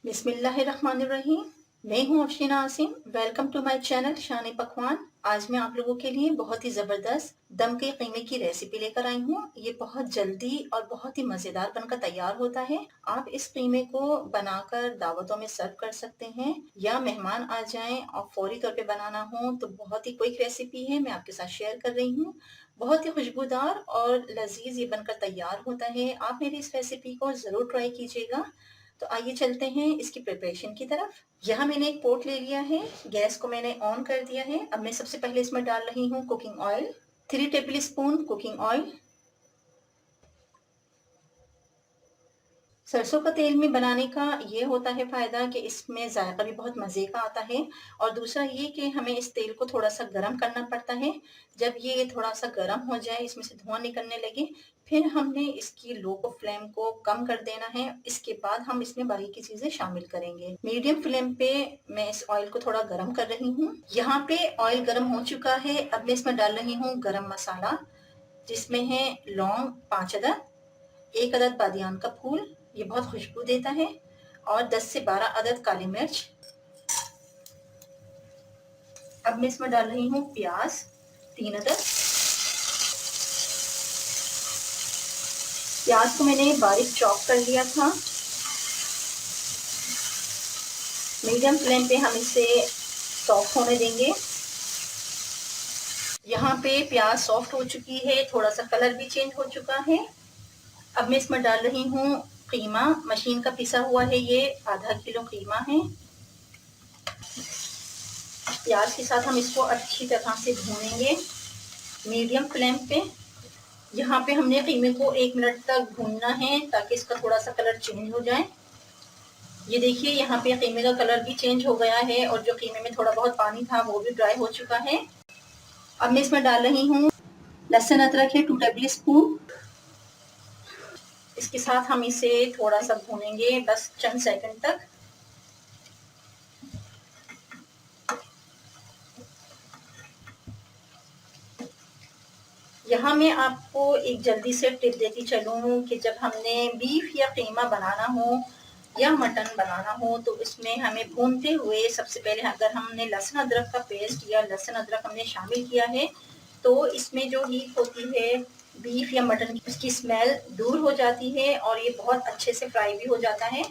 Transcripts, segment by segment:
बिस्मिल्लाहिर्रहमानिर्रहीम। मैं हूं Afshina Asim. Welcome to my channel Shaan Pakwan. आज मैं आप लोगों के लिए बहुत ही ज़बरदस्त दम के कीमे की रेसिपी लेकर आई हूं। ये बहुत जल्दी और बहुत ही मज़ेदार बनकर तैयार होता है। आप इस कीमे को बनाकर दावतों में सर्व कर सकते हैं या मेहमान आ जाएं और फौरी तौर पे बनाना हो तो बहुत ही क्विक रेसिपी है, मैं आपके साथ शेयर कर रही हूँ। बहुत ही खुशबूदार और लजीज ये बनकर तैयार होता है। आप मेरी इस रेसिपी को ज़रूर ट्राई कीजिएगा। तो आइए चलते हैं इसकी प्रिपरेशन की तरफ। यहाँ मैंने एक पोट ले लिया है, गैस को मैंने ऑन कर दिया है। अब मैं सबसे पहले इसमें डाल रही हूँ cooking oil, 3 table spoon cooking oil. सरसों का तेल में बनाने का ये होता है फायदा कि इसमें जायका भी बहुत मज़े का आता है। और दूसरा ये कि हमें इस तेल को थोड़ा सा गर्म करना पड़ता है। जब ये थोड़ा सा गर्म हो जाए, इसमें से धुआं निकलने लगे, फिर हमने इसकी लो फ्लेम को कम कर देना है। इसके बाद हम इसमें बाकी की चीजें शामिल करेंगे। मीडियम फ्लेम पे मैं इस ऑयल को थोड़ा गर्म कर रही हूँ। यहाँ पे ऑयल गर्म हो चुका है। अब मैं इसमें डाल रही हूँ गरम मसाला, जिसमें है लौंग 5 अदद, 1 अदद बादियान का फूल, ये बहुत खुशबू देता है, और 10 से 12 अदद काली मिर्च। अब मैं इसमें डाल रही हूँ प्याज 3 अदद। प्याज को मैंने बारीक चॉप कर लिया था। मीडियम फ्लेम पे हम इसे सॉफ्ट होने देंगे। यहाँ पे प्याज सॉफ्ट हो चुकी है, थोड़ा सा कलर भी चेंज हो चुका है। अब मैं इसमें डाल रही हूँ कीमा, मशीन का पिसा हुआ है, ये आधा किलो कीमा है। प्याज के साथ हम इसको अच्छी तरह से भूनेंगे मीडियम फ्लेम पे। यहाँ पे हमने कीमे को 1 मिनट तक भूनना है ताकि इसका थोड़ा सा कलर चेंज हो जाए। ये देखिए यहाँ पे कीमे का कलर भी चेंज हो गया है और जो कीमे में थोड़ा बहुत पानी था वो भी ड्राई हो चुका है। अब मैं इसमें डाल रही हूँ लहसुन अदरक है 2 टेबल स्पून। इसके साथ हम इसे थोड़ा सा भूनेंगे, बस चंद सेकंड तक। यहाँ मैं आपको एक जल्दी से टिप देती चलूँ कि जब हमने बीफ या कीमा बनाना हो या मटन बनाना हो तो इसमें हमें भूनते हुए सबसे पहले अगर हमने लहसुन अदरक का पेस्ट या लहसुन अदरक हमने शामिल किया है तो इसमें जो हीट होती है बीफ या मटन की, उसकी स्मेल दूर हो जाती है और ये बहुत अच्छे से फ्राई भी हो जाता है।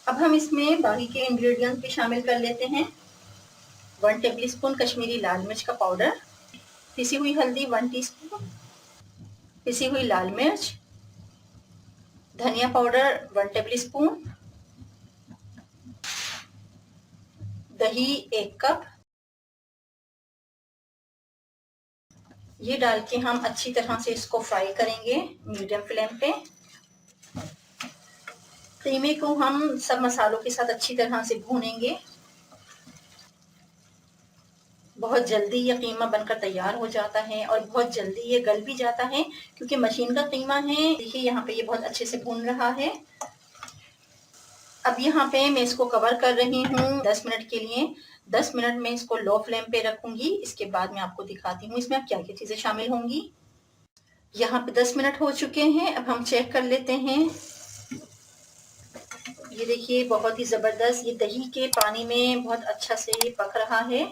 अब हम इसमें बाकी के इंग्रेडिएंट्स भी शामिल कर लेते हैं। 1 टेबल स्पून कश्मीरी लाल मिर्च का पाउडर, पिसी हुई हल्दी 1 टीस्पून, पिसी हुई लाल मिर्च, धनिया पाउडर 1 टेबल स्पून, दही 1 कप। ये डाल के हम अच्छी तरह से इसको फ्राई करेंगे मीडियम फ्लेम पे। कीमे को हम सब मसालों के साथ अच्छी तरह से भूनेंगे। बहुत जल्दी ये कीमा बनकर तैयार हो जाता है और बहुत जल्दी ये गल भी जाता है क्योंकि मशीन का कीमा है। देखिए यहाँ पे ये बहुत अच्छे से भून रहा है। अब यहाँ पे मैं इसको कवर कर रही हूँ 10 मिनट के लिए। 10 मिनट में इसको लो फ्लेम पे रखूंगी। इसके बाद मैं आपको दिखाती हूँ इसमें अब क्या क्या चीजें शामिल होंगी। यहाँ पे 10 मिनट हो चुके हैं। अब हम चेक कर लेते हैं। ये देखिए बहुत ही जबरदस्त ये दही के पानी में बहुत अच्छा से ये पक रहा है।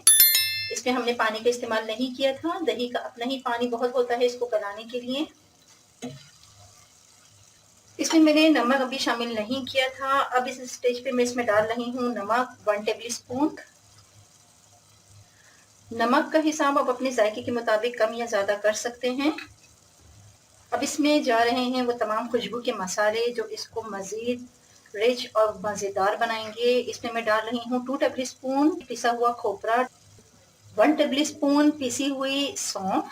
इसमें हमने पानी का इस्तेमाल नहीं किया था, दही का अपना ही पानी बहुत होता है इसको गलाने के लिए। इसमें मैंने नमक अभी शामिल नहीं किया था। अब इस स्टेज पे मैं इसमें डाल रही हूँ नमक 1 टेबल स्पून। नमक का हिसाब आप अपने जायके के मुताबिक कम या ज्यादा कर सकते हैं। अब इसमें जा रहे हैं वो तमाम खुशबू के मसाले जो इसको मजीद रिच और मजेदार बनाएंगे। इसमें मैं डाल रही हूँ 2 टेबल स्पून पिसा हुआ खोपरा, 1 टेबल स्पून पिसी हुई सौंफ,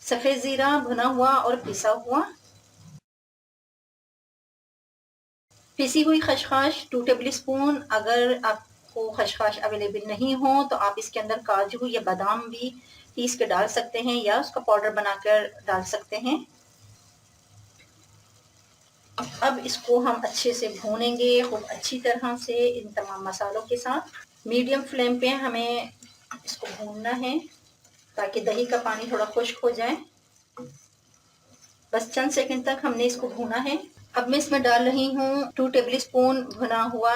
सफेद जीरा भुना हुआ और पिसा हुआ, पिसी हुई खसखस 2 टेबल स्पून। अगर आपको खसखस अवेलेबल नहीं हो तो आप इसके अंदर काजू या बादाम भी पीस के डाल सकते हैं या उसका पाउडर बनाकर डाल सकते हैं। अब इसको हम अच्छे से भूनेंगे खूब अच्छी तरह से इन तमाम मसालों के साथ। मीडियम फ्लेम पे हमें इसको भूनना है ताकि दही का पानी थोड़ा खुश्क हो जाए। बस चंद सेकंड तक हमने इसको भूना है। अब मैं इसमें डाल रही हूँ 2 टेबलस्पून भुना हुआ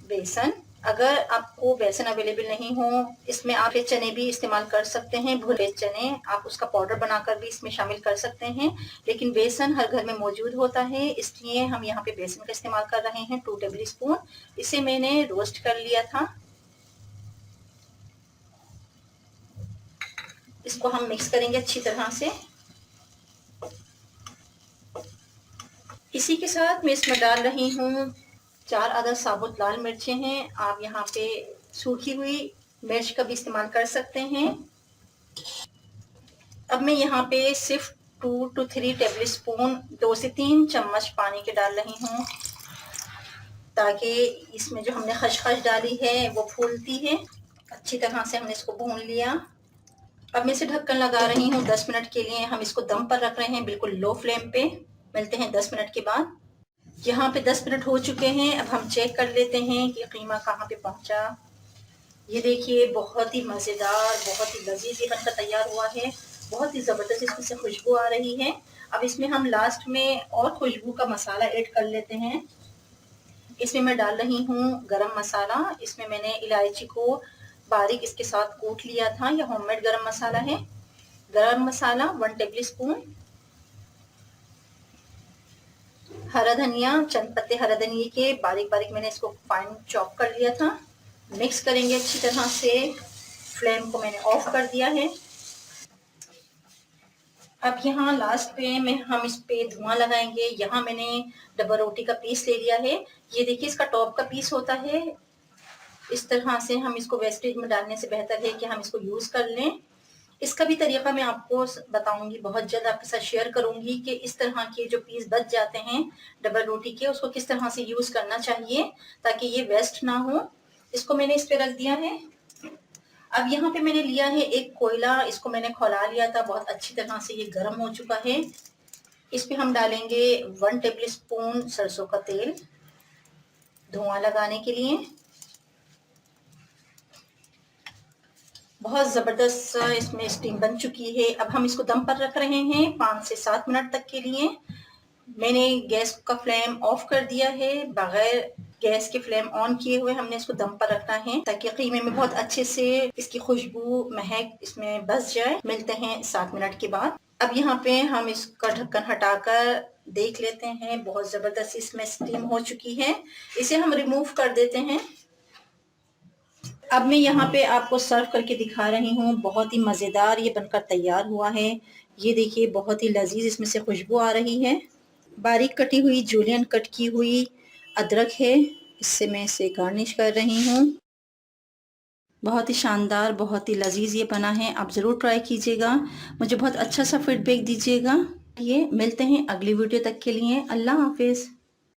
बेसन। अगर आपको बेसन अवेलेबल नहीं हो, इसमें आप ये चने भी इस्तेमाल कर सकते हैं, भुने चने आप उसका पाउडर बनाकर भी इसमें शामिल कर सकते हैं, लेकिन बेसन हर घर में मौजूद होता है, इसलिए हम यहाँ पे बेसन का इस्तेमाल कर रहे हैं 2 टेबलस्पून। इसे मैंने रोस्ट कर लिया था। इसको हम मिक्स करेंगे अच्छी तरह से। इसी के साथ मैं इसमें डाल रही हूँ 4 अदद साबुत लाल मिर्चें हैं। आप यहाँ पे सूखी हुई मिर्च का भी इस्तेमाल कर सकते हैं। अब मैं यहाँ पे सिर्फ 2 to 3 टेबलस्पून 2 से 3 चम्मच पानी के डाल रही हूँ, ताकि इसमें जो हमने खसखस डाली है वो फूलती है। अच्छी तरह से हमने इसको भून लिया। अब मैं इसे ढक्कन लगा रही हूँ 10 मिनट के लिए। हम इसको दम पर रख रहे हैं, बिल्कुल लो फ्लेम पे। मिलते हैं 10 मिनट के बाद। यहाँ पे 10 मिनट हो चुके हैं। अब हम चेक कर लेते हैं कि कीमा कहाँ पे पहुँचा। ये देखिए, बहुत ही मज़ेदार, बहुत ही लजीज ये बनकर तैयार हुआ है। बहुत ही ज़बरदस्त इसमें से खुशबू आ रही है। अब इसमें हम लास्ट में और खुशबू का मसाला ऐड कर लेते हैं। इसमें मैं डाल रही हूँ गरम मसाला। इसमें मैंने इलायची को बारीक इसके साथ कूट लिया था। यह होममेड गरम मसाला है। गरम मसाला 1 टेबलस्पून, हरा धनिया, चंद पत्ते हरा धनिया के बारीक बारीक मैंने इसको फाइन चॉप कर लिया था। मिक्स करेंगे अच्छी तरह से। फ्लेम को मैंने ऑफ कर दिया है। अब यहाँ लास्ट पे हम इस पे धुआं लगाएंगे। यहाँ मैंने डब्बा रोटी का पीस ले लिया है। ये देखिए, इसका टॉप का पीस होता है। इस तरह से हम इसको वेस्टेज में डालने से बेहतर है कि हम इसको यूज कर लें। इसका भी तरीका मैं आपको बताऊंगी, बहुत जल्द आपके साथ शेयर करूंगी कि इस तरह के जो पीस बच जाते हैं डबल रोटी के, उसको किस तरह से यूज करना चाहिए ताकि ये वेस्ट ना हो। इसको मैंने इस पे रख दिया है। अब यहाँ पे मैंने लिया है एक कोयला। इसको मैंने खौला लिया था, बहुत अच्छी तरह से ये गर्म हो चुका है। इस पे हम डालेंगे 1 टेबलस्पून सरसों का तेल धुआं लगाने के लिए। बहुत ज़बरदस्त इसमें स्टीम बन चुकी है। अब हम इसको दम पर रख रहे हैं 5 से 7 मिनट तक के लिए। मैंने गैस का फ्लेम ऑफ कर दिया है। बगैर गैस के फ्लेम ऑन किए हुए हमने इसको दम पर रखना है, ताकि कीमे में बहुत अच्छे से इसकी खुशबू महक इसमें बस जाए। मिलते हैं 7 मिनट के बाद। अब यहाँ पे हम इसका ढक्कन हटाकर देख लेते हैं। बहुत ज़बरदस्त इसमें स्टीम हो चुकी है। इसे हम रिमूव कर देते हैं। अब मैं यहाँ पे आपको सर्व करके दिखा रही हूँ। बहुत ही मज़ेदार ये बनकर तैयार हुआ है। ये देखिए, बहुत ही लजीज इसमें से खुशबू आ रही है। बारीक कटी हुई जूलियन कट की हुई अदरक है, इससे मैं इसे गार्निश कर रही हूँ। बहुत ही शानदार, बहुत ही लजीज ये बना है। आप ज़रूर ट्राई कीजिएगा। मुझे बहुत अच्छा सा फीडबैक दीजिएगा। ये मिलते हैं अगली वीडियो तक के लिए। अल्लाह हाफिज़।